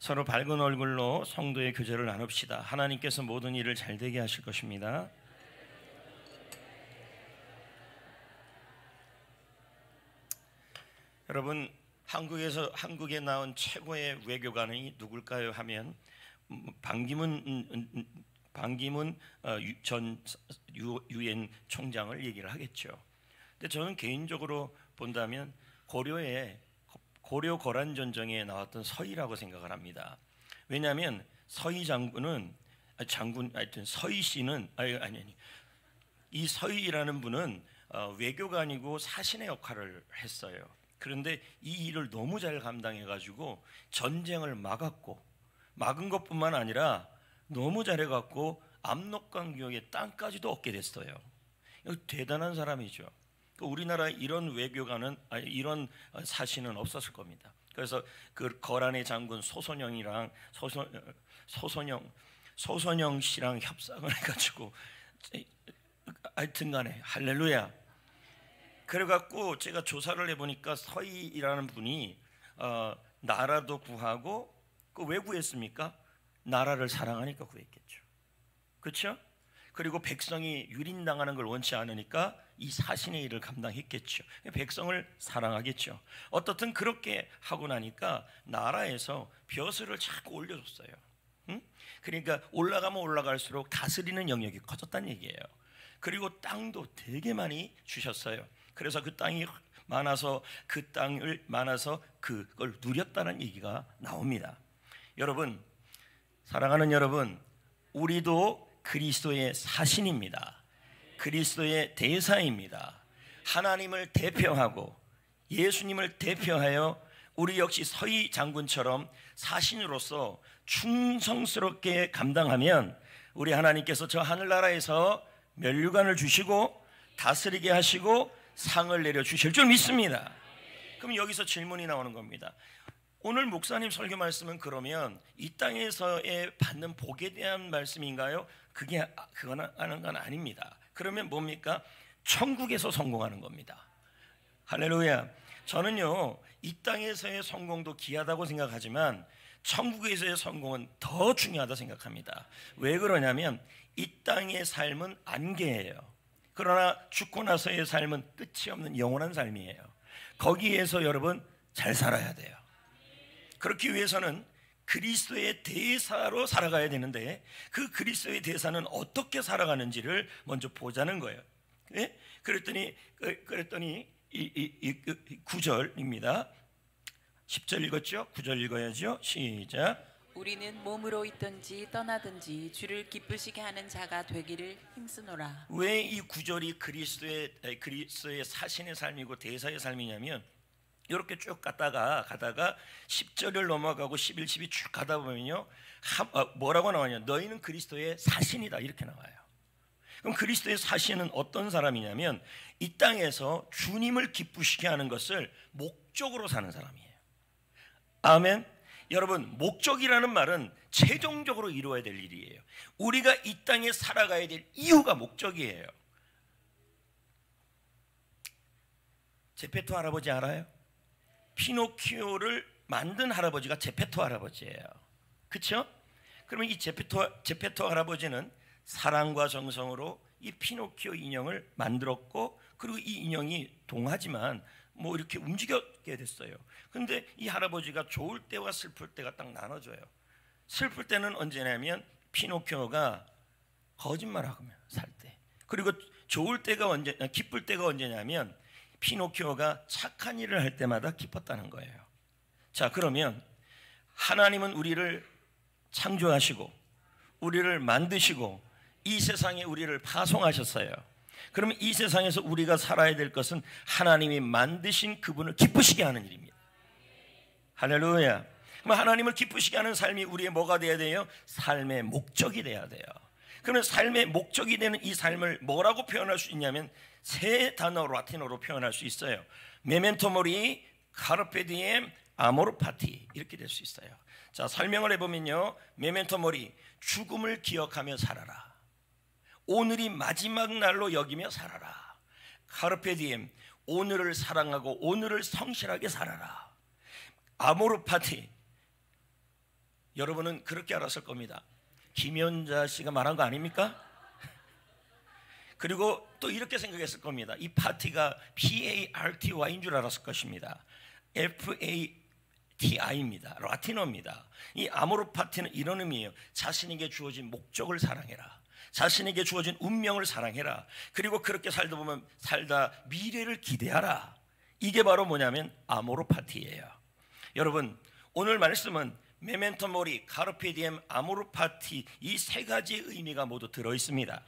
서로 밝은 얼굴로 성도의 교제를 나눕시다. 하나님께서 모든 일을 잘 되게 하실 것입니다. 여러분, 한국에 나온 최고의 외교관이 누굴까요 하면 반기문 전 유엔 총장을 얘기를 하겠죠. 근데 저는 개인적으로 본다면 고려 거란 전쟁에 나왔던 서희라고 생각을 합니다. 왜냐하면 서희 하여튼 서희 씨는 이 서희라는 분은 외교관이고 사신의 역할을 했어요. 그런데 이 일을 너무 잘 감당해가지고 전쟁을 막은 것뿐만 아니라 너무 잘해갖고 압록강 지역의 땅까지도 얻게 됐어요. 대단한 사람이죠. 우리나라 이런 외교관은 이런 사신은 없었을 겁니다. 그래서 그 거란의 장군 소선영 씨랑 협상을 해가지고 하여튼간에 할렐루야. 그래갖고 제가 조사를 해보니까 서희라는 분이 나라도 구하고 왜 구했습니까? 나라를 사랑하니까 구했겠죠. 그렇죠? 그리고 백성이 유린당하는 걸 원치 않으니까 이 사신의 일을 감당했겠죠. 백성을 사랑하겠죠. 어떻든 그렇게 하고 나니까 나라에서 벼슬을 자꾸 올려줬어요. 그러니까 올라가면 올라갈수록 다스리는 영역이 커졌다는 얘기예요. 그리고 땅도 되게 많이 주셨어요. 그래서 그 땅이 많아서 그걸 누렸다는 얘기가 나옵니다. 여러분, 사랑하는 여러분, 우리도 그리스도의 사신입니다. 그리스도의 대사입니다. 하나님을 대표하고 예수님을 대표하여 우리 역시 서희 장군처럼 사신으로서 충성스럽게 감당하면 우리 하나님께서 저 하늘나라에서 면류관을 주시고 다스리게 하시고 상을 내려주실 줄 믿습니다. 그럼 여기서 질문이 나오는 겁니다. 오늘 목사님 설교 말씀은 그러면 이 땅에서의 받는 복에 대한 말씀인가요? 그건 하는 건 아닙니다. 그러면 뭡니까? 천국에서 성공하는 겁니다. 할렐루야. 저는요, 이 땅에서의 성공도 귀하다고 생각하지만 천국에서의 성공은 더 중요하다 생각합니다. 왜 그러냐면 이 땅의 삶은 안개예요. 그러나 죽고 나서의 삶은 끝이 없는 영원한 삶이에요. 거기에서 여러분 잘 살아야 돼요. 그렇기 위해서는 그리스도의 대사로 살아가야 되는데 그 그리스도의 대사는 어떻게 살아가는지를 먼저 보자는 거예요. 예? 그랬더니 이 9절입니다. 10절 읽었죠? 9절 읽어야죠. 시작. 우리는 몸으로 있든지 떠나든지 주를 기쁘시게 하는 자가 되기를 힘쓰노라. 왜 이 9절이 그리스도의 사신의 삶이고 대사의 삶이냐면 이렇게 쭉 가다가 10절을 넘어가고 11, 12 쭉 가다 보면요, 뭐라고 나오냐? 너희는 그리스도의 사신이다 이렇게 나와요. 그럼 그리스도의 사신은 어떤 사람이냐면 이 땅에서 주님을 기쁘시게 하는 것을 목적으로 사는 사람이에요. 아멘. 여러분, 목적이라는 말은 최종적으로 이루어야 될 일이에요. 우리가 이 땅에 살아가야 될 이유가 목적이에요. 제페토 할아버지 알아요? 피노키오를 만든 할아버지가 제페토 할아버지예요. 그렇죠? 그러면 이 제페토 할아버지는 사랑과 정성으로 이 피노키오 인형을 만들었고, 그리고 이 인형이 동하지만 뭐 이렇게 움직이게 됐어요. 근데 이 할아버지가 좋을 때와 슬플 때가 딱 나눠져요. 슬플 때는 언제냐면 피노키오가 거짓말하고 살 때. 그리고 기쁠 때가 언제냐면 피노키오가 착한 일을 할 때마다 기뻤다는 거예요. 자, 그러면 하나님은 우리를 창조하시고 우리를 만드시고 이 세상에 우리를 파송하셨어요. 그러면 이 세상에서 우리가 살아야 될 것은 하나님이 만드신 그분을 기쁘시게 하는 일입니다. 할렐루야. 그럼 하나님을 기쁘시게 하는 삶이 우리의 뭐가 돼야 돼요? 삶의 목적이 돼야 돼요. 그러면 삶의 목적이 되는 이 삶을 뭐라고 표현할 수 있냐면 세 단어 라틴어로 표현할 수 있어요. 메멘토 모리, 카르페 디엠, 아모르 파티 이렇게 될 수 있어요. 자, 설명을 해보면요, 메멘토 모리, 죽음을 기억하며 살아라. 오늘이 마지막 날로 여기며 살아라. 카르페 디엠, 오늘을 사랑하고 오늘을 성실하게 살아라. 아모르 파티, 여러분은 그렇게 알았을 겁니다. 김연자 씨가 말한 거 아닙니까? 그리고 또 이렇게 생각했을 겁니다. 이 파티가 PARTY인 줄 알았을 것입니다. FATI입니다. 라틴어입니다. 이 아모르 파티는 이런 의미예요. 자신에게 주어진 목적을 사랑해라. 자신에게 주어진 운명을 사랑해라. 그리고 그렇게 살다 보면 살다 미래를 기대하라. 이게 바로 뭐냐면 아모르 파티예요. 여러분, 오늘 말씀은 메멘토 모리, 카르페 디엠, 아모르 파티, 이 세 가지의 의미가 모두 들어 있습니다.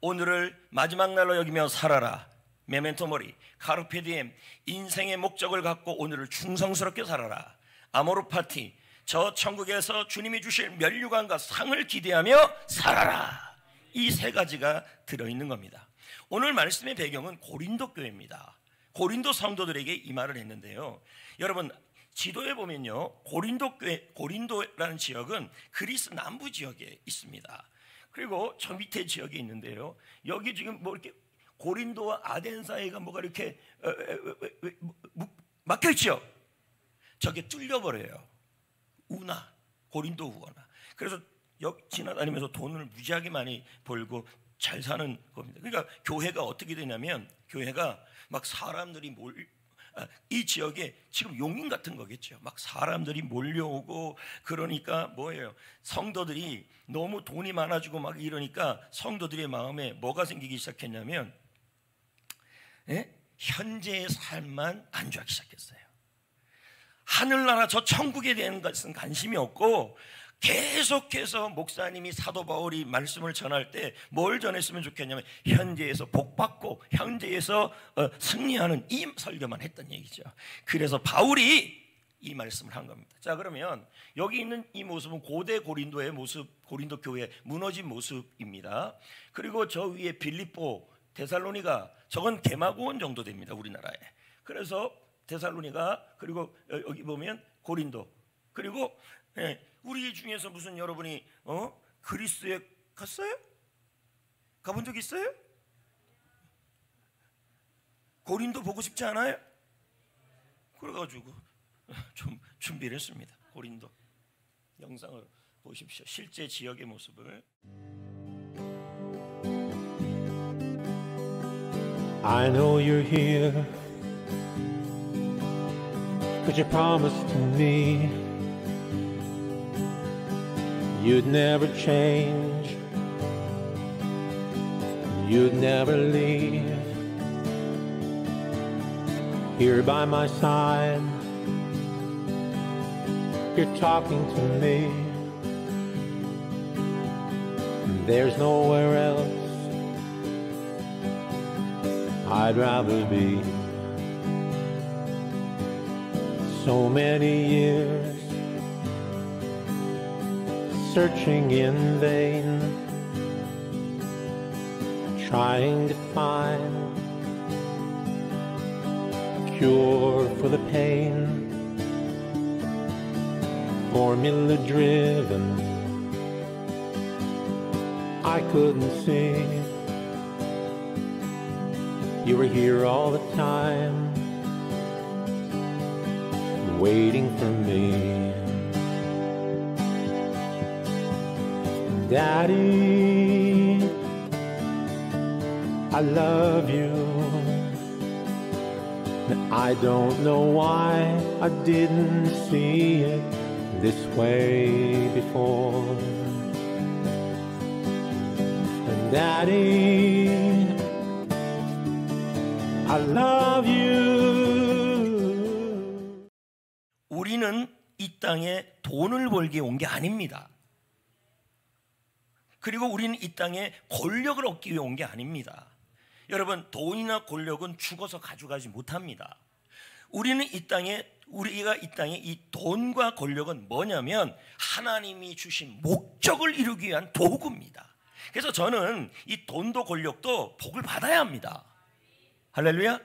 오늘을 마지막 날로 여기며 살아라. 메멘토 모리, 카르페 디엠, 인생의 목적을 갖고 오늘을 충성스럽게 살아라. 아모르 파티, 저 천국에서 주님이 주실 면류관과 상을 기대하며 살아라. 이 세 가지가 들어있는 겁니다. 오늘 말씀의 배경은 고린도 교회입니다. 고린도 성도들에게 이 말을 했는데요. 여러분, 지도에 보면요, 고린도 교회, 고린도라는 지역은 그리스 남부 지역에 있습니다. 그리고 저 밑에 지역에 있는데요, 여기 지금 뭐 이렇게 고린도와 아덴 사이가 뭐가 이렇게 막혀 있죠. 저게 뚫려버려요. 우나, 고린도 우나. 그래서 여기 지나다니면서 돈을 무지하게 많이 벌고 잘 사는 겁니다. 그러니까 교회가 어떻게 되냐면, 교회가 막 사람들이 이 지역에 지금 용인 같은 거겠죠. 막 사람들이 몰려오고, 그러니까 뭐예요? 성도들이 너무 돈이 많아지고 막 이러니까 성도들의 마음에 뭐가 생기기 시작했냐면, 현재의 삶만 안주하기 시작했어요. 하늘나라 저 천국에 대한 것은 관심이 없고, 계속해서 목사님이 사도 바울이 말씀을 전할 때 뭘 전했으면 좋겠냐면 현재에서 복받고 현재에서 승리하는 이 설교만 했던 얘기죠. 그래서 바울이 이 말씀을 한 겁니다. 자, 그러면 여기 있는 이 모습은 고대 고린도의 모습, 고린도 교회의 무너진 모습입니다. 그리고 저 위에 빌립보, 데살로니가, 저건 개마고원 정도 됩니다, 우리나라에. 그래서 데살로니가, 그리고 여기 보면 고린도, 그리고 우리 중에서 무슨 여러분이 그리스에 갔어요? 가본 적 있어요? 고린도 보고 싶지 않아요? 그래가지고 좀 준비를 했습니다. 고린도 영상을 보십시오. 실제 지역의 모습을. I know you're here, 'cause you promised to me you'd never change, you'd never leave. Here by my side, you're talking to me. There's nowhere else I'd rather be. So many years searching in vain, trying to find a cure for the pain, formula driven, I couldn't see. You were here all the time, waiting for me. Daddy, I love you. I don't know why I didn't see it this way before. And Daddy, I love you. 우리는 이 땅에 돈을 벌기 온 게 아닙니다. 그리고 우리는 이 땅에 권력을 얻기 위해 온 게 아닙니다. 여러분, 돈이나 권력은 죽어서 가져가지 못합니다. 우리는 이 땅에, 우리가 이 땅에 이 돈과 권력은 뭐냐면 하나님이 주신 목적을 이루기 위한 도구입니다. 그래서 저는 이 돈도 권력도 복을 받아야 합니다. 할렐루야.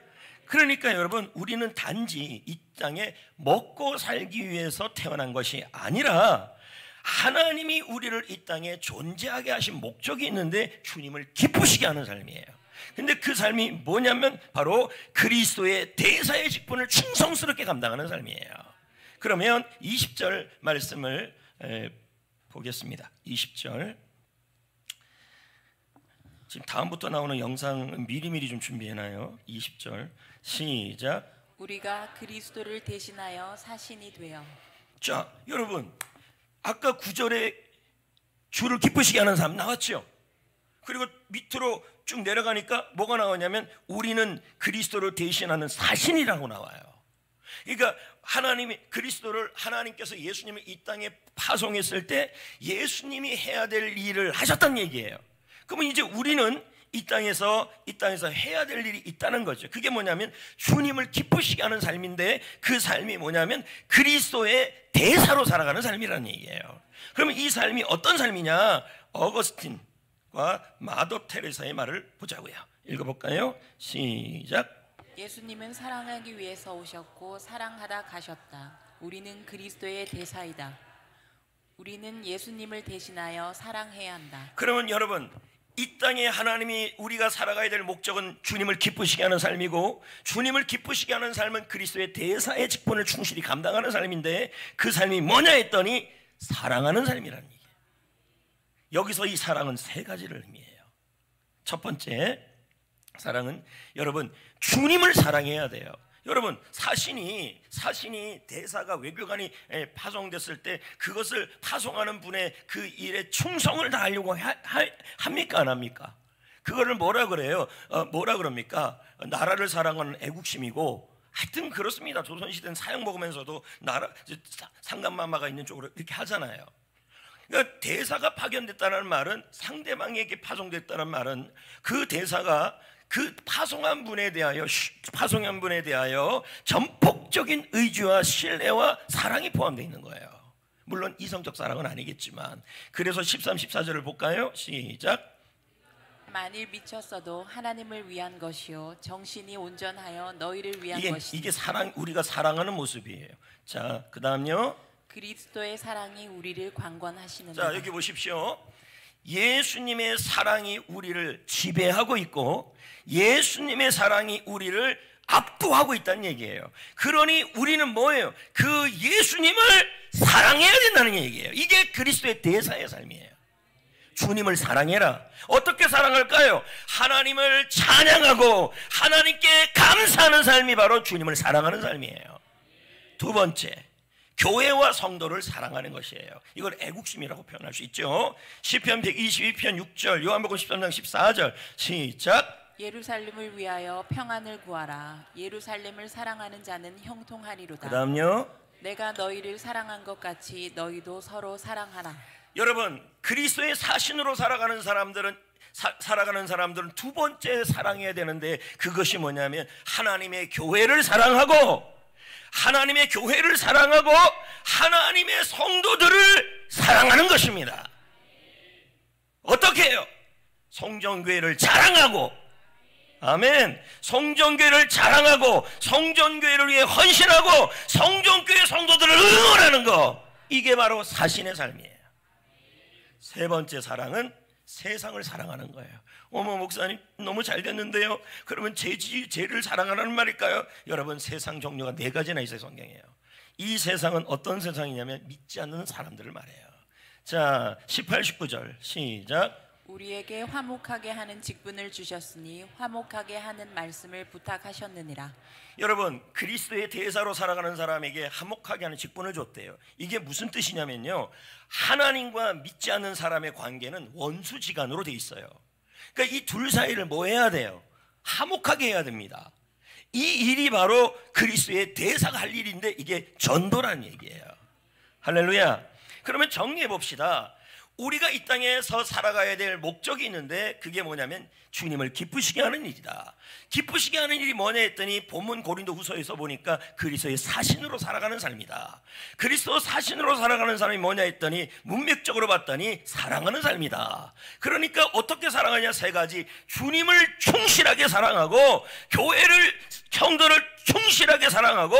그러니까 여러분, 우리는 단지 이 땅에 먹고 살기 위해서 태어난 것이 아니라 하나님이 우리를 이 땅에 존재하게 하신 목적이 있는데 주님을 기쁘시게 하는 삶이에요. 근데 그 삶이 뭐냐면 바로 그리스도의 대사의 직분을 충성스럽게 감당하는 삶이에요. 그러면 20절 말씀을 보겠습니다. 20절. 지금 다음부터 나오는 영상 미리미리 좀 준비해놔요. 20절 시작. 우리가 그리스도를 대신하여 사신이 되어. 자, 여러분, 아까 9절에 주를 기쁘시게 하는 사람 나왔죠. 그리고 밑으로 쭉 내려가니까 뭐가 나오냐면 우리는 그리스도를 대신하는 사신이라고 나와요. 그러니까 하나님이 그리스도를 하나님께서 예수님을 이 땅에 파송했을 때 예수님이 해야 될 일을 하셨다는 얘기예요. 그러면 이제 우리는 이 땅에서 해야 될 일이 있다는 거죠. 그게 뭐냐면 주님을 기쁘시게 하는 삶인데 그 삶이 뭐냐면 그리스도의 대사로 살아가는 삶이라는 얘기예요. 그러면 이 삶이 어떤 삶이냐? 어거스틴과 마더 테레사의 말을 보자고요. 읽어볼까요? 시작. 예수님은 사랑하기 위해서 오셨고 사랑하다 가셨다. 우리는 그리스도의 대사이다. 우리는 예수님을 대신하여 사랑해야 한다. 그러면 여러분, 이 땅에 하나님이 우리가 살아가야 될 목적은 주님을 기쁘시게 하는 삶이고, 주님을 기쁘시게 하는 삶은 그리스도의 대사의 직분을 충실히 감당하는 삶인데, 그 삶이 뭐냐 했더니 사랑하는 삶이라는 얘기예요. 여기서 이 사랑은 세 가지를 의미해요. 첫 번째, 사랑은 여러분 주님을 사랑해야 돼요. 여러분 사신이 대사가 외교관이 파송됐을 때 그것을 파송하는 분의 그 일에 충성을 다하려고 합니까 안 합니까? 그거를 뭐라 그래요? 뭐라 그럽니까? 나라를 사랑하는 애국심이고, 하여튼 그렇습니다. 조선시대는 사형 먹으면서도 상감마마가 있는 쪽으로 이렇게 하잖아요. 그러니까 대사가 파견됐다는 말은, 상대방에게 파송됐다는 말은 그 대사가 그 파송한 분에 대하여 전폭적인 의지와 신뢰와 사랑이 포함되어 있는 거예요. 물론 이성적 사랑은 아니겠지만. 그래서 13, 14절을 볼까요? 시작. 만일 미쳤어도 하나님을 위한 것이요 정신이 온전하여 너희를 위한 것이니. 이게 우리가 사랑하는 모습이에요. 자, 그 다음요. 그리스도의 사랑이 우리를 관건하시는다. 자, 여기 보십시오. 예수님의 사랑이 우리를 지배하고 있고 예수님의 사랑이 우리를 압도하고 있다는 얘기예요. 그러니 우리는 뭐예요? 그 예수님을 사랑해야 된다는 얘기예요. 이게 그리스도의 대사의 삶이에요. 주님을 사랑해라. 어떻게 사랑할까요? 하나님을 찬양하고 하나님께 감사하는 삶이 바로 주님을 사랑하는 삶이에요. 두 번째, 교회와 성도를 사랑하는 것이에요. 이걸 애국심이라고 표현할 수 있죠. 시편 122편 6절, 요한복음 13장 14절 시작. 예루살렘을 위하여 평안을 구하라. 예루살렘을 사랑하는 자는 형통하리로다. 그 다음요. 내가 너희를 사랑한 것 같이 너희도 서로 사랑하라. 여러분, 그리스도의 사신으로 살아가는 사람들은 두 번째 사랑해야 되는데, 그것이 뭐냐면 하나님의 교회를 사랑하고 하나님의 성도들을 사랑하는 것입니다. 어떻게 해요? 성전교회를 자랑하고, 아멘. 성전교회를 자랑하고 성전교회를 위해 헌신하고 성전교회 성도들을 응원하는 거, 이게 바로 사신의 삶이에요. 세 번째 사랑은 세상을 사랑하는 거예요. 어머 목사님 너무 잘 됐는데요. 그러면 죄를 사랑하라는 말일까요? 여러분, 세상 종류가 4가지나 있어요, 성경에요. 이 세상은 어떤 세상이냐면 믿지 않는 사람들을 말해요. 자, 18, 19절 시작. 우리에게 화목하게 하는 직분을 주셨으니 화목하게 하는 말씀을 부탁하셨느니라. 여러분, 그리스도의 대사로 살아가는 사람에게 화목하게 하는 직분을 줬대요. 이게 무슨 뜻이냐면요, 하나님과 믿지 않는 사람의 관계는 원수지간으로 돼 있어요. 그러니까 이 둘 사이를 뭐 해야 돼요? 화목하게 해야 됩니다. 이 일이 바로 그리스도의 대사가 할 일인데, 이게 전도라는 얘기예요. 할렐루야. 그러면 정리해 봅시다. 우리가 이 땅에서 살아가야 될 목적이 있는데, 그게 뭐냐면 주님을 기쁘시게 하는 일이다. 기쁘시게 하는 일이 뭐냐 했더니 본문 고린도후서에서 보니까 그리스도의 사신으로 살아가는 삶이다. 그리스도 사신으로 살아가는 사람이 뭐냐 했더니 문맥적으로 봤더니 사랑하는 삶이다. 그러니까 어떻게 사랑하냐? 3가지. 주님을 충실하게 사랑하고, 교회를, 성도를 충실하게 사랑하고,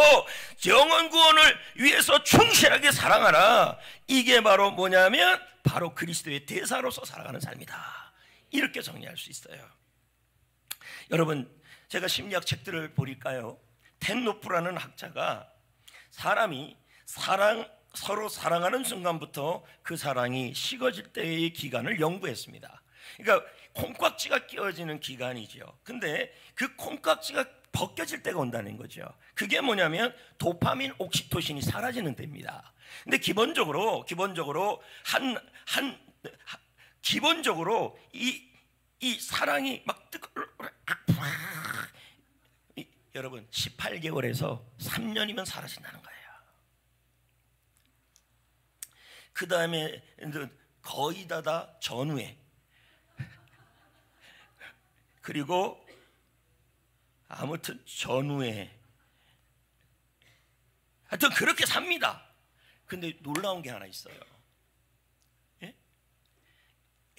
영혼 구원을 위해서 충실하게 사랑하라. 이게 바로 뭐냐면 바로 그리스도의 대사로서 살아가는 삶이다. 이렇게 정리할 수 있어요. 여러분, 제가 심리학 책들을 보니까요, 텐노프라는 학자가 사람이 서로 사랑하는 순간부터 그 사랑이 식어질 때의 기간을 연구했습니다. 그러니까 콩깍지가 끼워지는 기간이죠. 근데 그 콩깍지가 벗겨질 때가 온다는 거죠. 그게 뭐냐면 도파민, 옥시토신이 사라지는 때입니다. 근데 기본적으로 이 사랑이 막 여러분 18개월에서 3년이면 사라진다는 거예요. 그 다음에 거의 다 전후에, 그리고 아무튼 전후에, 하여튼 그렇게 삽니다. 근데 놀라운 게 하나 있어요. 예?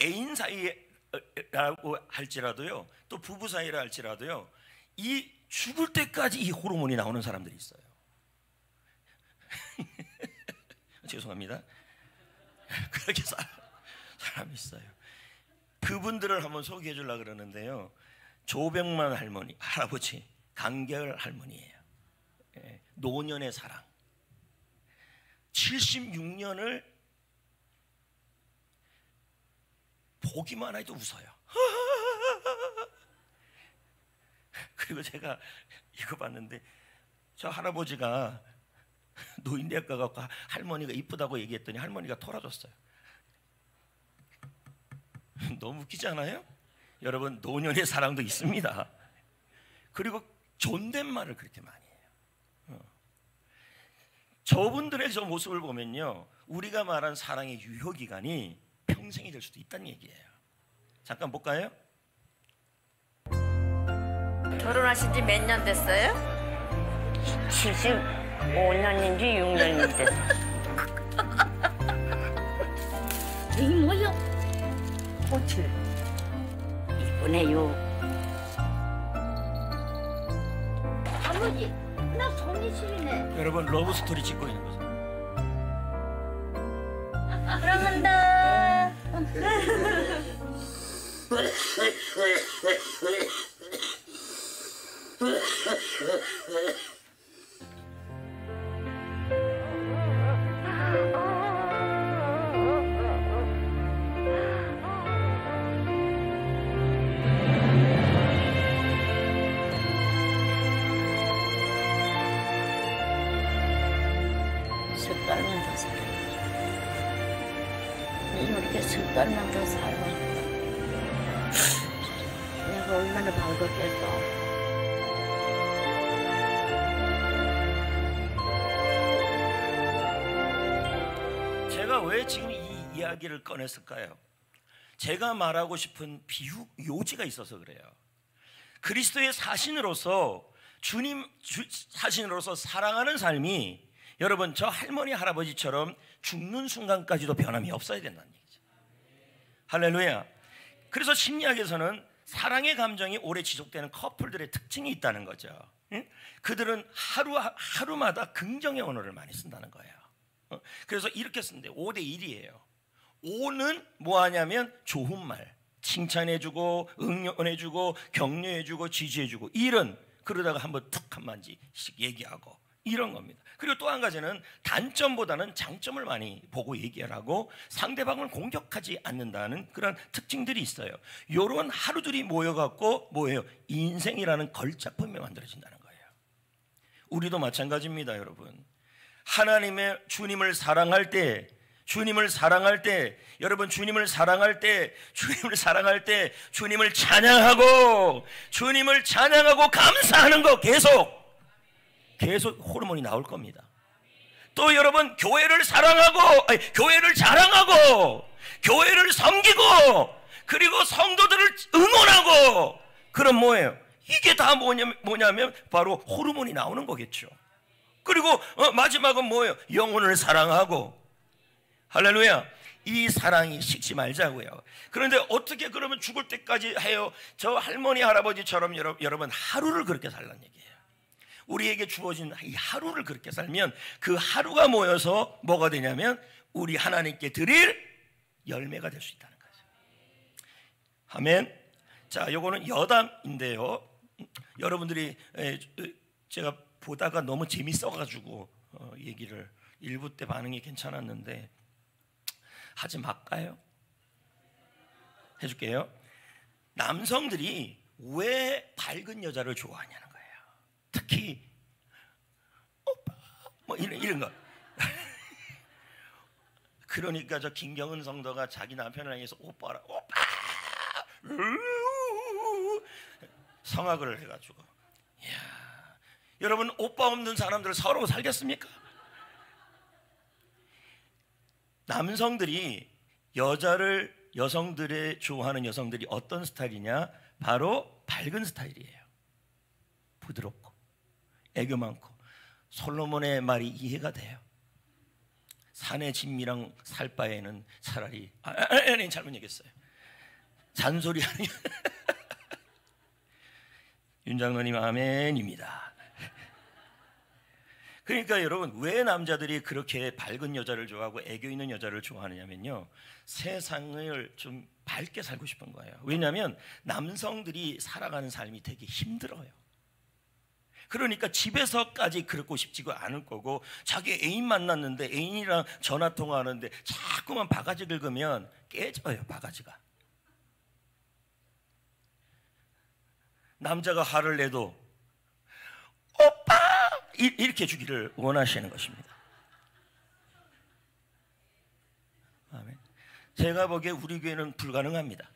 애인 사이라고 할지라도요, 또 부부 사이라 할지라도요, 이 죽을 때까지 이 호르몬이 나오는 사람들이 있어요. 죄송합니다. 그렇게 사람이 있어요. 그분들을 한번 소개해 주려고 그러는데요, 조병만 할아버지, 강계열 할머니예요. 노년의 사랑. 76년을 보기만 해도 웃어요. 그리고 제가 이거 봤는데, 저 할아버지가 노인대학 가서 할머니가 이쁘다고 얘기했더니 할머니가 털어줬어요. 너무 웃기지 않아요? 여러분, 노년의 사랑도 있습니다. 그리고 존댓말을 그렇게 많이 해요. 저분들의 저 모습을 보면요, 우리가 말한 사랑의 유효기간이 평생이 될 수도 있다는 얘기예요. 잠깐 볼까요? 결혼하신 지 몇 년 됐어요? 75년인지 6년인지 됐어요. 이게 뭐야? 꽃을 이쁘네요. 아버지, 나 손이 시리네. 여러분, 러브스토리 찍고 있는 거죠. 사랑한다. 석 달만 더 살아. 이렇게 석 달만 더 살아. 내가 얼마나 밝았겠어. 제가 왜 지금 이 이야기를 꺼냈을까요? 제가 말하고 싶은 비유, 요지가 있어서 그래요. 그리스도의 사신으로서, 주님 사신으로서 사랑하는 삶이, 여러분, 저 할머니 할아버지처럼 죽는 순간까지도 변함이 없어야 된다는 얘기죠. 할렐루야. 그래서 심리학에서는 사랑의 감정이 오래 지속되는 커플들의 특징이 있다는 거죠. 그들은 하루마다 긍정의 언어를 많이 쓴다는 거예요. 그래서 이렇게 쓰는데 5대1이에요. 5는 뭐 하냐면 좋은 말, 칭찬해주고 응원해주고 격려해주고 지지해주고. 1은 그러다가 한번 툭 한마디씩 얘기하고 이런 겁니다. 그리고 또 한 가지는 단점보다는 장점을 많이 보고 얘기를 하고 상대방을 공격하지 않는다는 그런 특징들이 있어요. 이런 하루들이 모여갖고 뭐예요? 인생이라는 걸작품이 만들어진다는 거예요. 우리도 마찬가지입니다, 여러분. 하나님의 주님을 사랑할 때, 여러분, 주님을 사랑할 때 주님을 찬양하고 감사하는 거 계속 호르몬이 나올 겁니다. 또 여러분, 교회를 사랑하고, 교회를 자랑하고, 교회를 섬기고, 그리고 성도들을 응원하고, 그럼 뭐예요? 이게 다 뭐냐면 바로 호르몬이 나오는 거겠죠. 그리고 마지막은 뭐예요? 영혼을 사랑하고. 할렐루야. 이 사랑이 식지 말자고요. 그런데 어떻게 그러면 죽을 때까지 해요? 저 할머니 할아버지처럼 여러분 하루를 그렇게 살란 얘기예요. 우리에게 주어진 이 하루를 그렇게 살면 그 하루가 모여서 뭐가 되냐면 우리 하나님께 드릴 열매가 될 수 있다는 거죠. 아멘. 자, 요거는 여담인데요, 여러분들이 제가 보다가 너무 재밌어가지고 얘기를 1부 때 반응이 괜찮았는데 하지 말까요? 해줄게요. 남성들이 왜 밝은 여자를 좋아하냐는 거예요. 특히 오빠 뭐 이런 거. 그러니까 저 김경은 성도가 자기 남편을 향해서 오빠 성악을 해가지고, 이야, 여러분 오빠 없는 사람들 서로 살겠습니까? 남성들이 여성들의 좋아하는 여성들이 어떤 스타일이냐? 바로 밝은 스타일이에요. 부드럽고 애교 많고. 솔로몬의 말이 이해가 돼요. 산의 진미랑 살 바에는 차라리 아니 잘못 얘기했어요. 잔소리하는 윤 장로님 아멘입니다. 그러니까 여러분, 왜 남자들이 그렇게 밝은 여자를 좋아하고 애교 있는 여자를 좋아하느냐면요, 세상을 좀 밝게 살고 싶은 거예요. 왜냐하면 남성들이 살아가는 삶이 되게 힘들어요. 그러니까 집에서까지 그렇고 싶지가 않을 거고, 자기 애인 만났는데 애인이랑 전화 통화하는데 자꾸만 바가지 긁으면 깨져요. 바가지가. 남자가 화를 내도 오빠 이렇게 주기를 원하시는 것입니다. 아멘. 제가 보기에 우리 교회는 불가능합니다.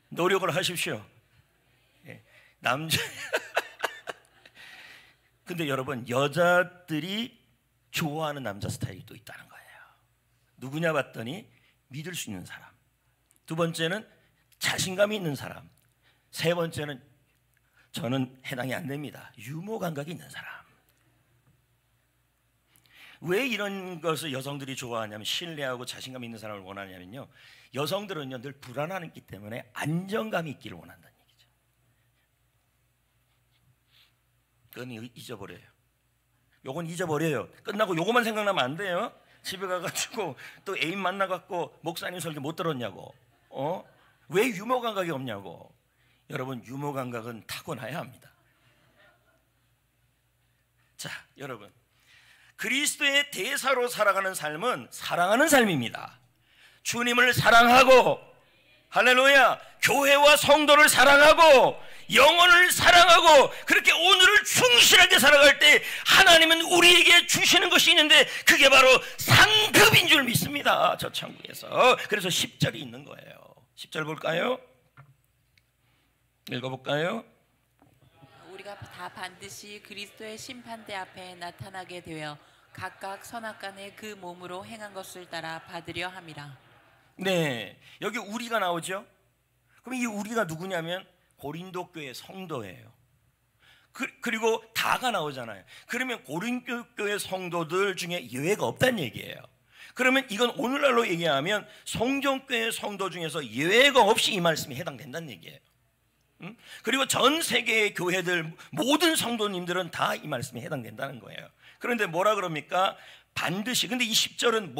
노력을 하십시오. 남자 근데 여러분, 여자들이 좋아하는 남자 스타일이 또 있다는 거예요. 누구냐 봤더니 믿을 수 있는 사람, 두 번째는 자신감이 있는 사람, 세 번째는 저는 해당이 안 됩니다. 유머 감각이 있는 사람. 왜 이런 것을 여성들이 좋아하냐면, 신뢰하고 자신감 있는 사람을 원하냐면요, 여성들은요 늘 불안하기 때문에 안정감이 있기를 원한다는 얘기죠. 그건 잊어버려요. 요건 잊어버려요. 끝나고 요거만 생각나면 안 돼요. 집에 가가지고 또 애인 만나갖고 목사님 설교 못 들었냐고, 왜 유머 감각이 없냐고. 여러분, 유머 감각은 타고나야 합니다. 자, 여러분, 그리스도의 대사로 살아가는 삶은 사랑하는 삶입니다. 주님을 사랑하고, 할렐루야, 교회와 성도를 사랑하고 영혼을 사랑하고, 그렇게 오늘을 충실하게 살아갈 때 하나님은 우리에게 주시는 것이 있는데, 그게 바로 상급인 줄 믿습니다. 저 천국에서. 그래서 10절이 있는 거예요. 10절 볼까요? 읽어볼까요? 우리가 다 반드시 그리스도의 심판대 앞에 나타나게 되어 각각 선악간에 그 몸으로 행한 것을 따라 받으려 함이라. 네, 여기 우리가 나오죠. 그럼 이 우리가 누구냐면 고린도 교회 성도예요. 그리고 다가 나오잖아요. 그러면 고린도 교회 성도들 중에 예외가 없다는 얘기예요. 그러면 이건 오늘날로 얘기하면 성전교회 성도 중에서 예외가 없이 이 말씀이 해당된다는 얘기예요. 그리고 전 세계의 교회들 모든 성도님들은 다 이 말씀에 해당된다는 거예요. 그런데 뭐라 그럽니까? 반드시. 근데 이 10절은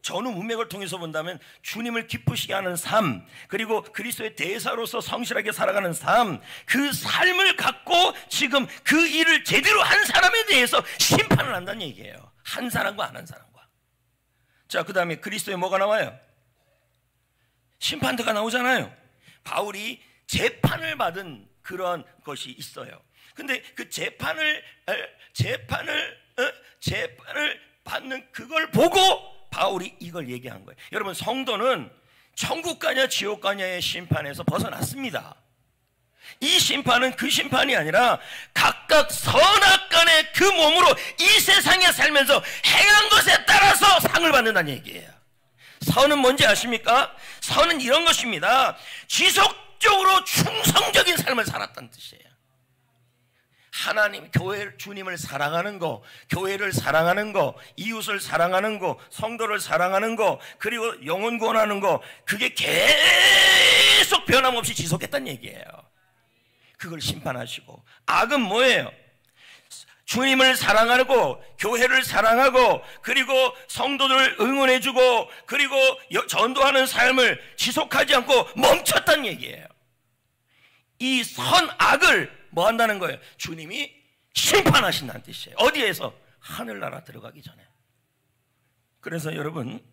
전후 문맥을 통해서 본다면 주님을 기쁘시게 하는 삶, 그리고 그리스도의 대사로서 성실하게 살아가는 삶, 그 삶을 갖고 지금 그 일을 제대로 한 사람에 대해서 심판을 한다는 얘기예요. 한 사람과 안 한 사람과. 자, 그 다음에 그리스도에 뭐가 나와요? 심판대가 나오잖아요. 바울이 재판을 받은 그런 것이 있어요. 근데 그 재판을 받는 그걸 보고 바울이 이걸 얘기한 거예요. 여러분, 성도는 천국 가냐 지옥 가냐의 심판에서 벗어났습니다. 이 심판은 그 심판이 아니라 각각 선악간의 그 몸으로 이 세상에 살면서 행한 것에 따라서 상을 받는다는 얘기예요. 선은 뭔지 아십니까? 선은 이런 것입니다. 지속적으로 충성적인 삶을 살았다는 뜻이에요. 하나님, 교회, 주님을 사랑하는 거, 교회를 사랑하는 거, 이웃을 사랑하는 거, 성도를 사랑하는 거, 그리고 영혼 구원하는 거, 그게 계속 변함없이 지속했다는 얘기예요. 그걸 심판하시고. 악은 뭐예요? 주님을 사랑하고 교회를 사랑하고 그리고 성도들을 응원해주고 그리고 전도하는 삶을 지속하지 않고 멈췄다는 얘기예요. 이 선악을 뭐 한다는 거예요? 주님이 심판하신다는 뜻이에요. 어디에서? 하늘나라 들어가기 전에. 그래서 여러분,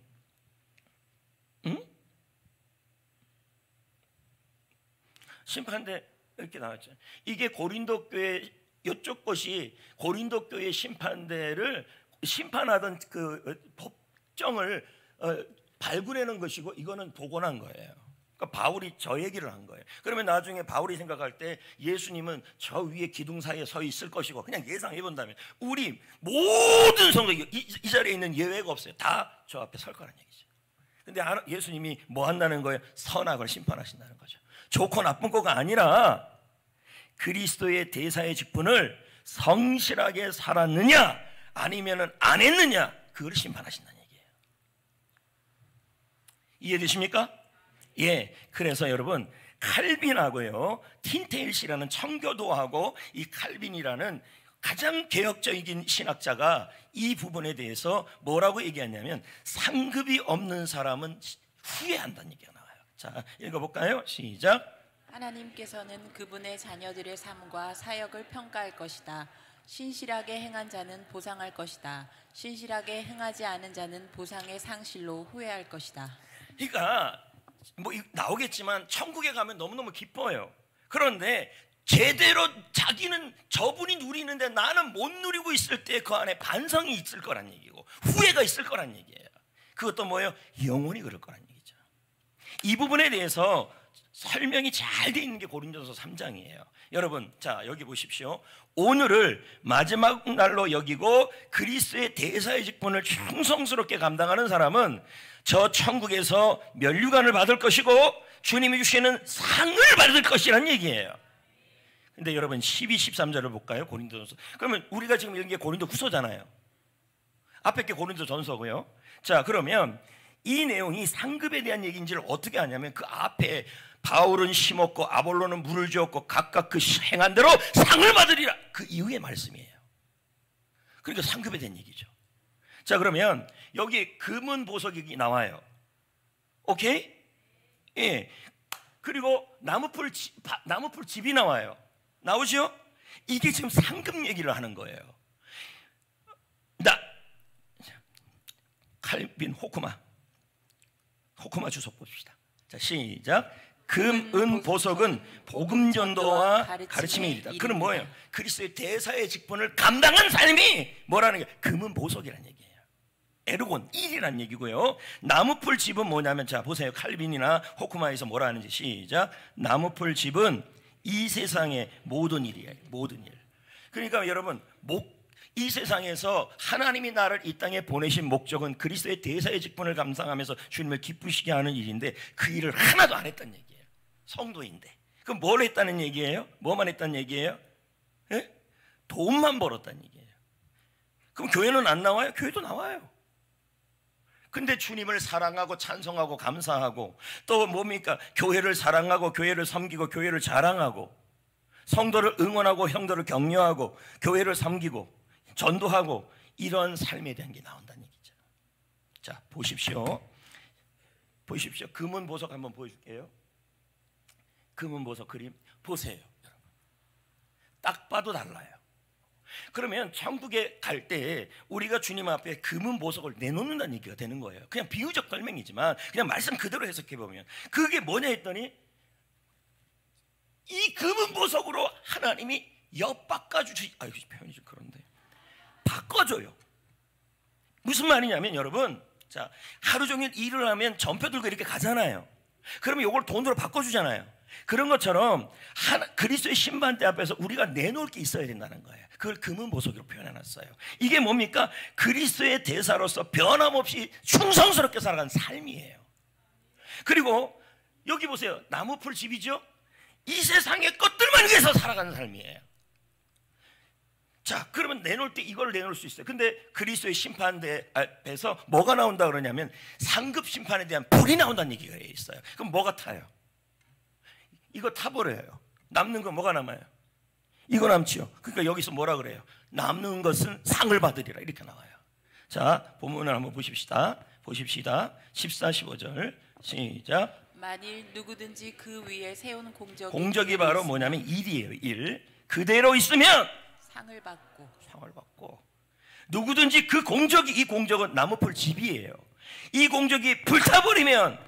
심판대 이렇게 나왔죠. 이게 고린도 교회, 이쪽 것이 고린도 교회 심판대를 심판하던 그 법정을 발굴해낸 것이고, 이거는 복원한 거예요. 그러니까 바울이 저 얘기를 한 거예요. 그러면 나중에 바울이 생각할 때 예수님은 저 위에 기둥 사이에 서 있을 것이고, 그냥 예상해 본다면 우리 모든 성도, 이 자리에 있는 예외가 없어요. 다 저 앞에 설 거란 얘기죠. 근데 예수님이 뭐 한다는 거예요? 선악을 심판하신다는 거죠. 좋고 나쁜 거가 아니라 그리스도의 대사의 직분을 성실하게 살았느냐 아니면은 안 했느냐, 그걸 심판하신다는 얘기예요. 이해되십니까? 예. 그래서 여러분, 칼빈하고요, 틴테일시라는 청교도하고 이 칼빈이라는 가장 개혁적인 신학자가 이 부분에 대해서 뭐라고 얘기하냐면, 상급이 없는 사람은 후회한다는 얘기가 나와요. 자, 읽어볼까요? 시작. 하나님께서는 그분의 자녀들의 삶과 사역을 평가할 것이다. 신실하게 행한 자는 보상할 것이다. 신실하게 행하지 않은 자는 보상의 상실로 후회할 것이다. 그러니까 뭐 나오겠지만 천국에 가면 너무너무 기뻐요. 그런데 제대로 자기는 저분이 누리는데 나는 못 누리고 있을 때 그 안에 반성이 있을 거란 얘기고, 후회가 있을 거란 얘기예요. 그것도 뭐예요? 영원히 그럴 거란 얘기죠. 이 부분에 대해서 설명이 잘 돼 있는 게 고린도서 3장이에요. 여러분, 자, 여기 보십시오. 오늘을 마지막 날로 여기고 그리스도의 대사의 직분을 충성스럽게 감당하는 사람은 저 천국에서 면류관을 받을 것이고 주님이 주시는 상을 받을 것이라는 얘기예요. 근데 여러분, 12, 13절을 볼까요? 고린도전서. 그러면 우리가 지금 읽은 게 고린도 후서잖아요. 앞에 게 고린도 전서고요. 자, 그러면 이 내용이 상급에 대한 얘기인지를 어떻게 아냐면, 그 앞에 바울은 심었고 아볼로는 물을 주었고 각각 그 행한 대로 상을 받으리라, 그 이후의 말씀이에요. 그러니까 상급에 대한 얘기죠. 자, 그러면 여기 금은 보석이 나와요. 오케이? 예. 그리고 나무풀 집이 나와요. 나오죠? 이게 지금 상급 얘기를 하는 거예요. 칼빈 호쿠마 주석 봅시다. 자, 시작. 금, 은, 보석은 복음 전도와 가르침의 일이다. 그럼 뭐예요? 그리스도의 대사의 직분을 감당한 삶이 뭐라는 게, 금은 보석이라는 얘기예요. 에르곤, 일이라는 얘기고요. 나무풀 집은 뭐냐면, 자 보세요. 칼빈이나 호쿠마에서 뭐라 하는지. 시작. 나무풀 집은 이 세상의 모든 일이에요. 모든 일. 그러니까 여러분, 이 세상에서 하나님이 나를 이 땅에 보내신 목적은 그리스도의 대사의 직분을 감당하면서 주님을 기쁘시게 하는 일인데, 그 일을 하나도 안 했다는 얘기예요. 성도인데. 그럼 뭘 했다는 얘기예요? 뭐만 했다는 얘기예요? 예? 돈만 벌었다는 얘기예요. 그럼 교회는 안 나와요? 교회도 나와요. 근데 주님을 사랑하고 찬송하고 감사하고, 또 뭡니까? 교회를 사랑하고 교회를 섬기고 교회를 자랑하고, 성도를 응원하고 형도를 격려하고 교회를 섬기고 전도하고, 이런 삶에 대한 게 나온다는 얘기죠. 자, 보십시오. 금은 보석 한번 보여줄게요. 금은 보석 그림 보세요. 여러분, 딱 봐도 달라요. 그러면 천국에 갈 때 우리가 주님 앞에 금은 보석을 내놓는다는 얘기가 되는 거예요. 그냥 비유적 설명이지만 그냥 말씀 그대로 해석해 보면 그게 뭐냐 했더니, 이 금은 보석으로 하나님이 엿바꿔주시, 표현이 좀 그런데, 바꿔줘요. 무슨 말이냐면, 여러분, 자, 하루 종일 일을 하면 전표 들고 이렇게 가잖아요. 그러면 이걸 돈으로 바꿔주잖아요. 그런 것처럼 그리스도의 심판대 앞에서 우리가 내놓을 게 있어야 된다는 거예요. 그걸 금은 보석으로 표현해놨어요. 이게 뭡니까? 그리스도의 대사로서 변함없이 충성스럽게 살아가는 삶이에요. 그리고 여기 보세요. 나무풀 집이죠? 이 세상의 것들만 위해서 살아가는 삶이에요. 자, 그러면 내놓을 때 이걸 내놓을 수 있어요. 근데 그리스도의 심판대 앞에서 뭐가 나온다 그러냐면, 상급 심판에 대한 불이 나온다는 얘기가 있어요. 그럼 뭐가 타요? 이거 타버려요. 남는 건 뭐가 남아요? 이거 남지요. 그러니까 여기서 뭐라 그래요? 남는 것은 상을 받으리라, 이렇게 나와요. 자, 본문을 한번 보십시다. 14, 15절 시작. 만일 누구든지 그 위에 세운 공적이 바로 뭐냐면 일이에요. 일. 그대로 있으면 상을 받고 상을 받고, 누구든지 그 공적이, 이 공적은 나무풀 집이에요. 이 공적이 불타버리면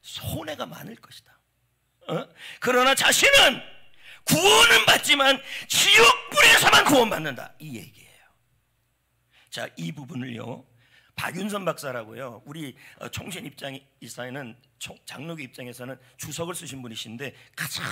손해가 많을 것이다. 그러나 자신은 구원은 받지만 지옥불에서만 구원받는다, 이 얘기예요. 자, 이 부분을요, 박윤선 박사라고요, 우리 총신 입장에서는, 장로교 입장에서는 주석을 쓰신 분이신데 가장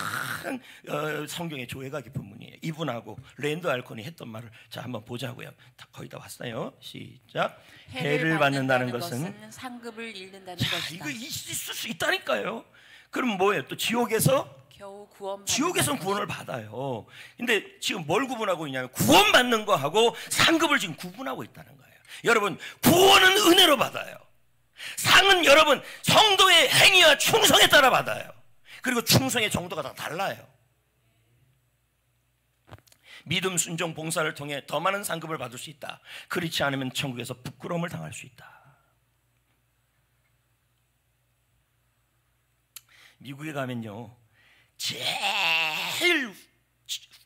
성경에 조예가 깊은 분이에요. 이분하고 랜드 알콘이 했던 말을 자 한번 보자고요. 거의 다 왔어요. 시작. 해를 받는다는 것은 상급을 잃는다는 자, 것이다. 이거 있을 수 있다니까요. 그럼 뭐예요? 또 지옥에서 겨우 구원 지옥에선 구원을 받아요. 근데 지금 뭘 구분하고 있냐면 구원받는 거하고 상급을 지금 구분하고 있다는 거예요. 여러분, 구원은 은혜로 받아요. 상은 여러분 성도의 행위와 충성에 따라 받아요. 그리고 충성의 정도가 다 달라요. 믿음, 순종, 봉사를 통해 더 많은 상급을 받을 수 있다. 그렇지 않으면 천국에서 부끄러움을 당할 수 있다. 미국에 가면요, 제일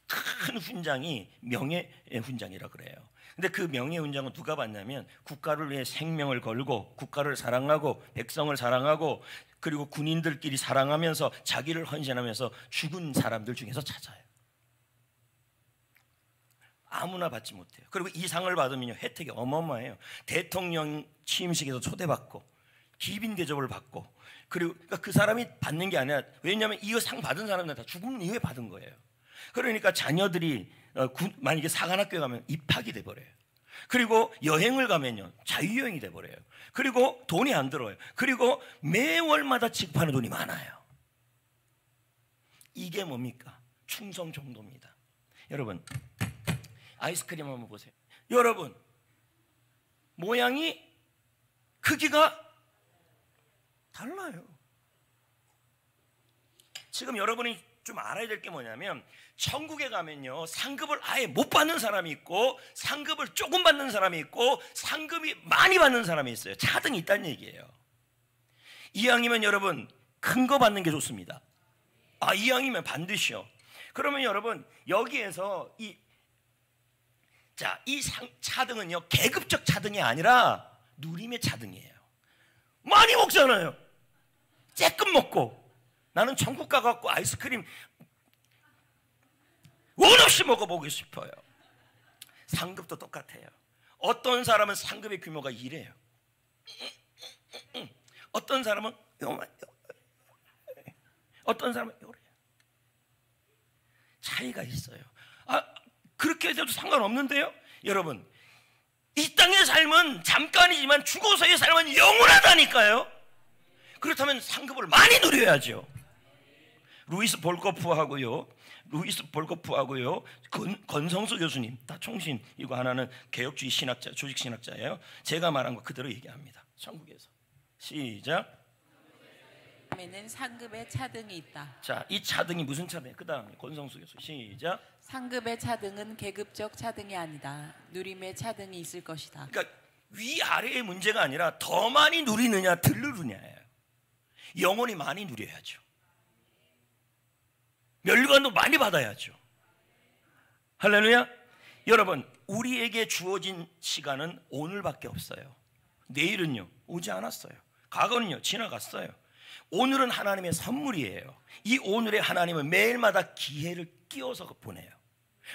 큰 훈장이 명예 훈장이라 그래요. 근데 그 명예 훈장은 누가 받냐면 국가를 위해 생명을 걸고 국가를 사랑하고 백성을 사랑하고 그리고 군인들끼리 사랑하면서 자기를 헌신하면서 죽은 사람들 중에서 찾아요. 아무나 받지 못해요. 그리고 이 상을 받으면 혜택이 어마어마해요. 대통령 취임식에서 초대받고 기빈 대접을 받고, 그리고 그러니까 그 사람이 받는 게 아니라, 왜냐하면 이 상 받은 사람들은 다 죽음 이후에 받은 거예요. 그러니까 자녀들이 만약에 사관학교에 가면 입학이 돼버려요. 그리고 여행을 가면요 자유여행이 돼버려요. 그리고 돈이 안 들어요. 그리고 매월마다 지급하는 돈이 많아요. 이게 뭡니까? 충성 정도입니다. 여러분, 아이스크림 한번 보세요. 여러분, 모양이, 크기가 달라요. 지금 여러분이 좀 알아야 될 게 뭐냐면, 천국에 가면요 상급을 아예 못 받는 사람이 있고 상급을 조금 받는 사람이 있고 상급이 많이 받는 사람이 있어요. 차등이 있다는 얘기예요. 이왕이면 여러분 큰 거 받는 게 좋습니다. 이왕이면 반드시요. 그러면 여러분 여기에서 이 차등은요 계급적 차등이 아니라 누림의 차등이에요. 많이 먹잖아요. 쬐끔 먹고, 나는 천국 가갖고 아이스크림 원 없이 먹어보고 싶어요. 상급도 똑같아요. 어떤 사람은 상급의 규모가 이래요. 어떤 사람은 요만, 어떤 사람은 요래요. 차이가 있어요. 그렇게 해도 상관없는데요. 여러분, 이 땅의 삶은 잠깐이지만 죽어서의 삶은 영원하다니까요. 그렇다면 상급을 많이 누려야죠. 루이스 볼코프하고요, 건성수 교수님, 다 총신, 이거 하나는 개혁주의 신학자, 조직 신학자예요. 제가 말한 거 그대로 얘기합니다. 천국에서. 시작. 에는 상급의 차등이 있다. 자, 이 차등이 무슨 차등이에요? 그 다음에 권성수 교수 시작. 상급의 차등은 계급적 차등이 아니다. 누림의 차등이 있을 것이다. 그러니까 위아래의 문제가 아니라 더 많이 누리느냐 덜 누리느냐예요. 영원히 많이 누려야죠. 멸관도 많이 받아야죠. 할렐루야. 여러분, 우리에게 주어진 시간은 오늘밖에 없어요. 내일은요 오지 않았어요. 과거는요 지나갔어요. 오늘은 하나님의 선물이에요. 이 오늘의 하나님은 매일마다 기회를 끼워서 보내요.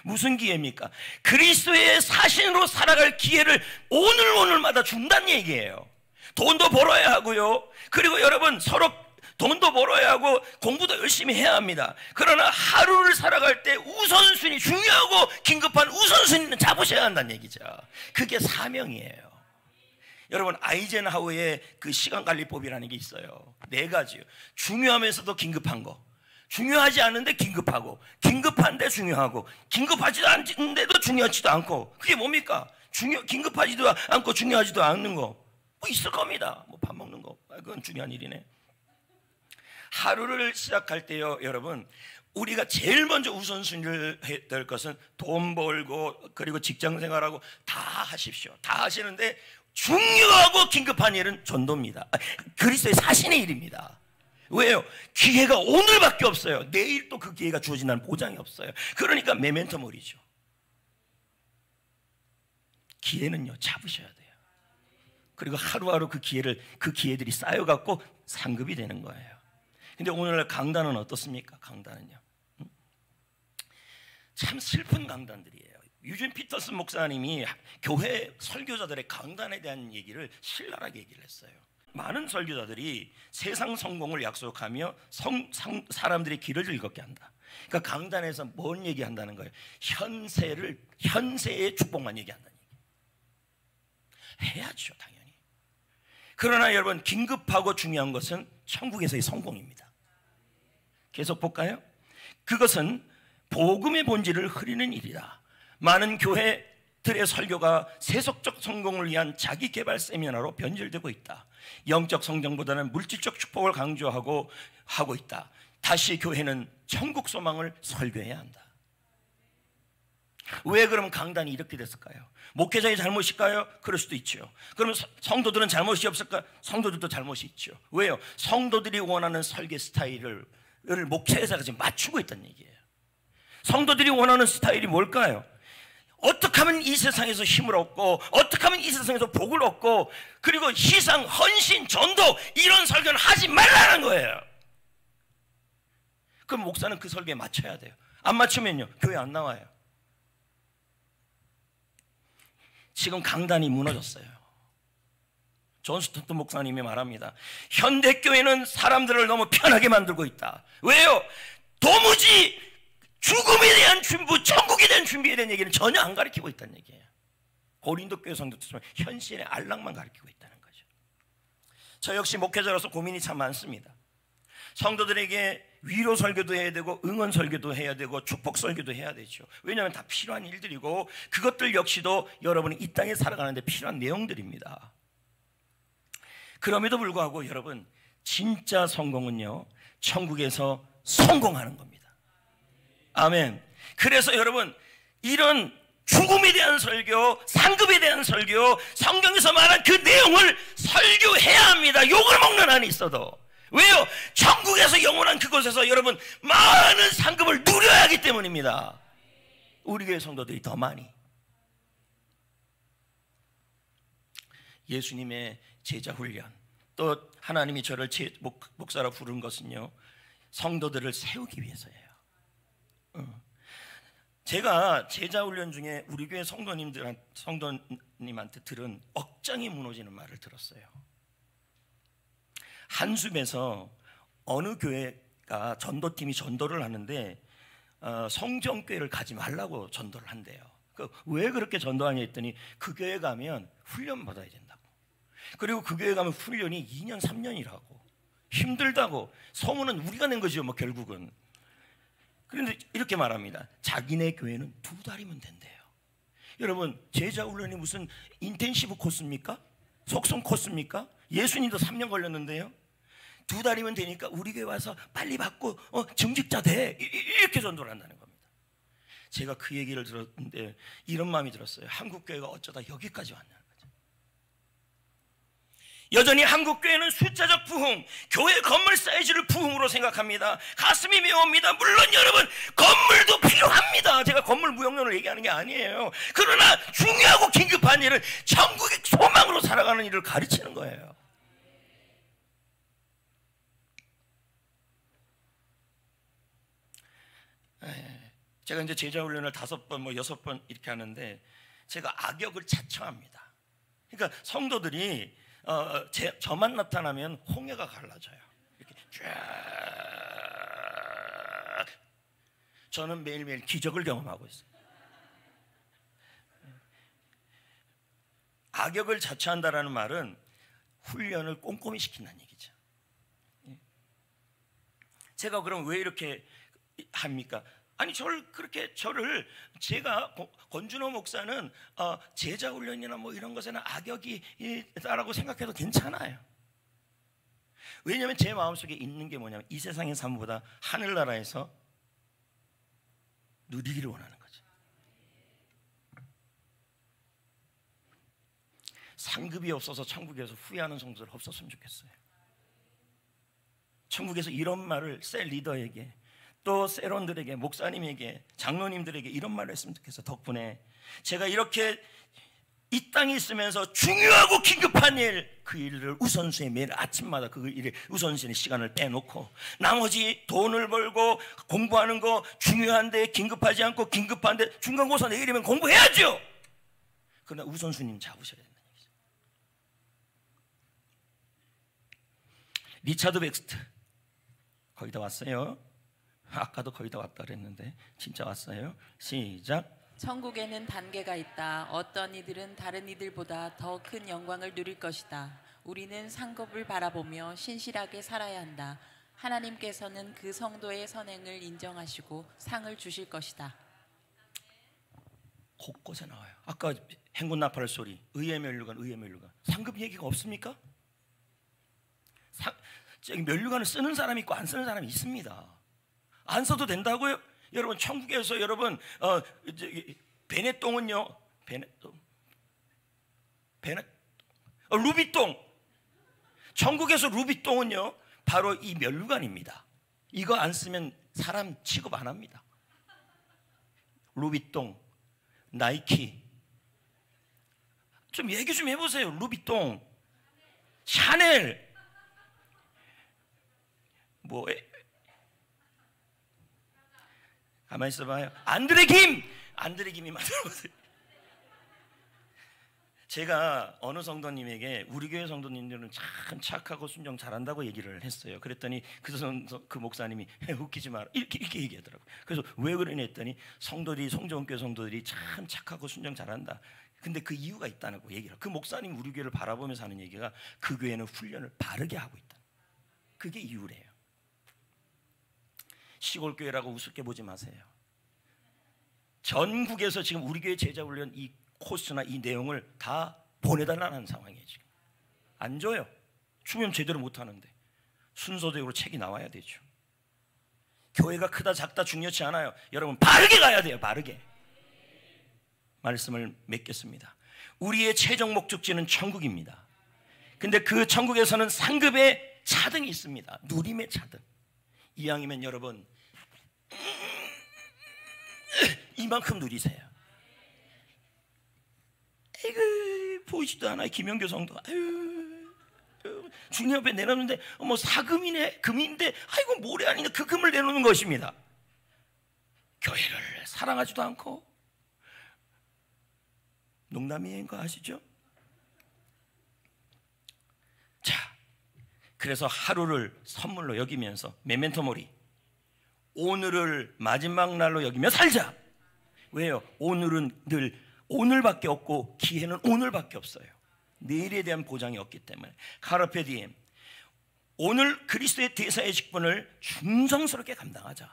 무슨 기회입니까? 그리스도의 사신으로 살아갈 기회를 오늘마다 준다는 얘기예요. 돈도 벌어야 하고요, 그리고 여러분 서로 돈도 벌어야 하고 공부도 열심히 해야 합니다. 그러나 하루를 살아갈 때 우선순위, 중요하고 긴급한 우선순위는 잡으셔야 한다는 얘기죠. 그게 사명이에요. 여러분, 아이젠하워의 그 시간관리법이라는 게 있어요. 4가지요. 중요하면서도 긴급한 거, 중요하지 않은데 긴급하고, 긴급한데 중요하고, 긴급하지도 않은데도 중요하지도 않고. 그게 뭡니까? 긴급하지도 않고 중요하지도 않는 거 뭐 있을 겁니다. 뭐 밥 먹는 거, 그건 중요한 일이네. 하루를 시작할 때요, 여러분, 우리가 제일 먼저 우선순위를 해야 될 것은 돈 벌고 그리고 직장생활하고 다 하십시오. 다 하시는데 중요하고 긴급한 일은 전도입니다. 그리스도의 사신의 일입니다. 왜요? 기회가 오늘밖에 없어요. 내일 또 그 기회가 주어진다는 보장이 없어요. 그러니까 메멘토 모리죠. 기회는요, 잡으셔야 돼요. 그리고 하루하루 그 기회들이 쌓여갖고 상급이 되는 거예요. 근데 오늘날 강단은 어떻습니까? 강단은요, 참 슬픈 강단들이에요. 유진 피터슨 목사님이 교회 설교자들의 강단에 대한 얘기를 신랄하게 얘기를 했어요. 많은 설교자들이 세상 성공을 약속하며 사람들의 길을 즐겁게 한다. 그러니까 강단에서 뭔 얘기한다는 거예요? 현세의 축복만 얘기한다는 얘기. 해야죠, 당연히. 그러나 여러분, 긴급하고 중요한 것은 천국에서의 성공입니다. 계속 볼까요? 그것은 복음의 본질을 흐리는 일이다. 많은 교회들의 설교가 세속적 성공을 위한 자기개발 세미나로 변질되고 있다. 영적 성장보다는 물질적 축복을 강조하고 있다. 다시 교회는 천국 소망을 설교해야 한다. 왜 그러면 강단이 이렇게 됐을까요? 목회자의 잘못일까요? 그럴 수도 있죠. 그러면 성도들은 잘못이 없을까요? 성도들도 잘못이 있죠. 왜요? 성도들이 원하는 설계 스타일을 목회자가 지금 맞추고 있다는 얘기예요. 성도들이 원하는 스타일이 뭘까요? 어떻게 하면 이 세상에서 힘을 얻고, 어떻게 하면 이 세상에서 복을 얻고, 그리고 희생, 헌신, 전도, 이런 설교는 하지 말라는 거예요. 그럼 목사는 그 설교에 맞춰야 돼요. 안 맞추면요, 교회 안 나와요. 지금 강단이 무너졌어요. 존 스토튼 목사님이 말합니다. 현대교회는 사람들을 너무 편하게 만들고 있다. 왜요? 도무지 죽음에 대한 준비, 천국에 대한 준비에 대한 얘기는 전혀 안 가르치고 있다는 얘기예요. 고린도 교회 성도들은 현실의 안락만 가르치고 있다는 거죠. 저 역시 목회자로서 고민이 참 많습니다. 성도들에게 위로 설교도 해야 되고, 응원 설교도 해야 되고, 축복 설교도 해야 되죠. 왜냐하면 다 필요한 일들이고, 그것들 역시도 여러분이 이 땅에 살아가는데 필요한 내용들입니다. 그럼에도 불구하고 여러분, 진짜 성공은요, 천국에서 성공하는 겁니다. 아멘. 그래서 여러분, 이런 죽음에 대한 설교, 상급에 대한 설교, 성경에서 말한 그 내용을 설교해야 합니다. 욕을 먹는 한이 있어도. 왜요? 천국에서 영원한 그곳에서 여러분 많은 상급을 누려야 하기 때문입니다. 우리 교회 성도들이 더 많이. 예수님의 제자 훈련, 또 하나님이 저를 목사로 부른 것은요, 성도들을 세우기 위해서예요. 제가 제자 훈련 중에 우리 교회 성도님한테 들은 억장이 무너지는 말을 들었어요. 한숨에서 어느 교회가 전도팀이 전도를 하는데 성정교회를 가지 말라고 전도를 한대요. 왜 그렇게 전도하냐 했더니 그 교회 가면 훈련 받아야 된다고. 그리고 그 교회 가면 훈련이 2년 3년이라고. 힘들다고. 소문은 우리가 낸 거죠, 뭐 결국은. 그런데 이렇게 말합니다. 자기네 교회는 2달이면 된대요. 여러분, 제자 훈련이 무슨 인텐시브 코스입니까? 속성 코스입니까? 예수님도 3년 걸렸는데요. 2달이면 되니까 우리 교회 와서 빨리 받고 증직자 돼, 이렇게 전도를 한다는 겁니다. 제가 그 얘기를 들었는데 이런 마음이 들었어요. 한국 교회가 어쩌다 여기까지 왔냐는 거죠. 여전히 한국 교회는 숫자적 부흥, 교회 건물 사이즈를 부흥으로 생각합니다. 가슴이 메웁니다. 물론 여러분, 건물도 필요합니다. 제가 건물 무용론을 얘기하는 게 아니에요. 그러나 중요하고 긴급한 일은 천국의 소망으로 살아가는 일을 가르치는 거예요. 제가 이제 제자 훈련을 5번, 6번 이렇게 하는데 제가 악역을 자청합니다. 그러니까 성도들이 저만 나타나면 홍해가 갈라져요. 이렇게 쫙. 저는 매일매일 기적을 경험하고 있어요. 악역을 자처한다라는 말은 훈련을 꼼꼼히 시킨다는 얘기죠. 제가 그럼 왜 이렇게 합니까? 아니, 저를 제가 권준호 목사는 제자 훈련이나 뭐 이런 것에는 악역이다라고 생각해도 괜찮아요. 왜냐하면 제 마음속에 있는 게 뭐냐면 이 세상의 삶보다 하늘나라에서 누리기를 원하는 거죠. 상급이 없어서 천국에서 후회하는 성도들 없었으면 좋겠어요. 천국에서 이런 말을 셀 리더에게, 또 셀원들에게, 목사님에게, 장로님들에게 이런 말을 했으면 좋겠어. 덕분에 제가 이렇게 이 땅에 있으면서 중요하고 긴급한 일, 그 일을 우선순위에 매일 아침마다 그 일에 우선순위 시간을 빼놓고 나머지 돈을 벌고 공부하는 거 중요한데 긴급하지 않고, 긴급한데 중간고사 내일이면 공부해야죠. 그러나 우선순위는 잡으셔야 된다는 얘기죠. 리차드 백스트 거의 다 왔어요. 아까도 거의 다 왔다 그랬는데 진짜 왔어요. 시작. 천국에는 단계가 있다. 어떤 이들은 다른 이들보다 더 큰 영광을 누릴 것이다. 우리는 상급을 바라보며 신실하게 살아야 한다. 하나님께서는 그 성도의 선행을 인정하시고 상을 주실 것이다. 곳곳에 나와요. 아까 행군 나팔 소리, 의의 면류관, 의의 면류관. 상급 얘기가 없습니까? 저기 면류관을 쓰는 사람이 있고 안 쓰는 사람이 있습니다. 안 써도 된다고요? 여러분 천국에서 여러분 베네똥은요, 루비똥, 천국에서 루비똥은요 바로 이 면류관입니다. 이거 안 쓰면 사람 취급 안 합니다. 루비똥, 나이키, 좀 얘기 좀 해보세요. 루비똥, 샤넬, 뭐 가만히 있어봐요. 안드레 김이 만들어보세요. 제가 어느 성도님에게 우리 교회 성도님들은 참 착하고 순종 잘한다고 얘기를 했어요. 그랬더니 그 목사님이 웃기지 마라 이렇게 얘기하더라고요. 그래서 왜 그러냐 했더니 송정교회 성도들이 참 착하고 순종 잘한다. 근데 그 이유가 있다고 얘기를. 그 목사님 우리 교회를 바라보면서 하는 얘기가 그 교회는 훈련을 바르게 하고 있다. 그게 이유래요. 시골 교회라고 우습게 보지 마세요. 전국에서 지금 우리 교회 제자 훈련 이 코스나 이 내용을 다 보내달라는 상황이에요. 지금 안 줘요. 주면 제대로 못 하는데 순서대로 책이 나와야 되죠. 교회가 크다 작다 중요치 않아요. 여러분 바르게 가야 돼요. 바르게. 말씀을 맺겠습니다. 우리의 최종 목적지는 천국입니다. 근데 그 천국에서는 상급의 차등이 있습니다. 누림의 차등. 이왕이면 여러분 이만큼 누리세요. 에이그 보이지도 않아요. 김영교 성도 주님 앞에 내놓는데 뭐 사금이네 금인데 아이고 모래 아니냐 그 금을 내놓는 것입니다. 교회를 사랑하지도 않고. 농담이인 거 아시죠? 자, 그래서 하루를 선물로 여기면서 메멘토 모리, 오늘을 마지막 날로 여기며 살자. 왜요? 오늘은 늘 오늘밖에 없고 기회는 오늘밖에 없어요. 내일에 대한 보장이 없기 때문에. 카르페 디엠, 오늘 그리스도의 대사의 직분을 충성스럽게 감당하자.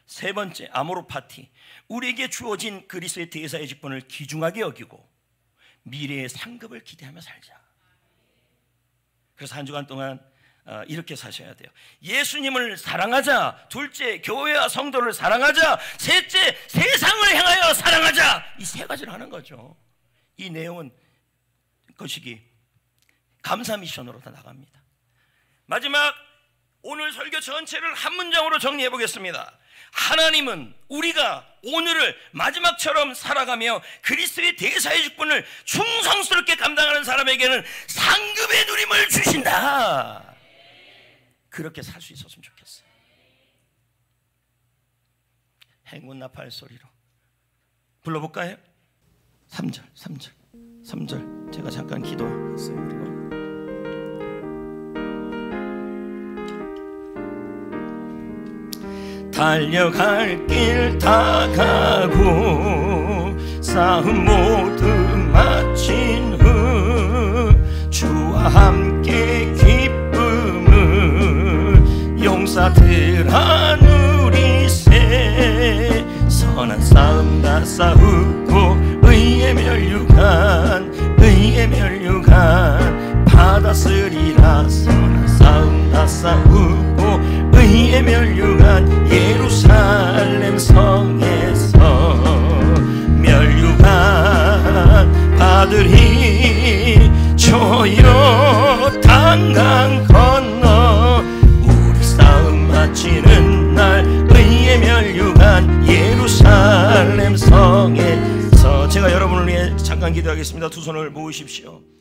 세 번째, 아모로 파티, 우리에게 주어진 그리스도의 대사의 직분을 귀중하게 여기고 미래의 상급을 기대하며 살자. 그래서 한 주간 동안 이렇게 사셔야 돼요. 예수님을 사랑하자. 둘째, 교회와 성도를 사랑하자. 셋째, 세상을 향하여 사랑하자. 이 세 가지를 하는 거죠. 이 내용은 것이기 감사 미션으로 다 나갑니다. 마지막 오늘 설교 전체를 한 문장으로 정리해 보겠습니다. 하나님은 우리가 오늘을 마지막처럼 살아가며 그리스도의 대사의 직분을 충성스럽게 감당하는 사람에게는 상급의 누림을 주신다. 그렇게 살 수 있었으면 좋겠어요. 행운 나팔 소리로 불러볼까요? 3절 제가 잠깐 기도했어요. 그리고 달려갈 길 다 가고 싸움 모두 마친 후 주와 함께 기쁨을 용사들아 누리세. 선한 싸움 다 싸우고 의의 멸류관 받았으리라. 선한 싸움 다 싸우고 의의 멸류관 예루살렘 성에서 멸류관 받으리. 저희로 단강 건너 우리 위해 잠깐 기도하겠습니다. 두 손을 모으십시오.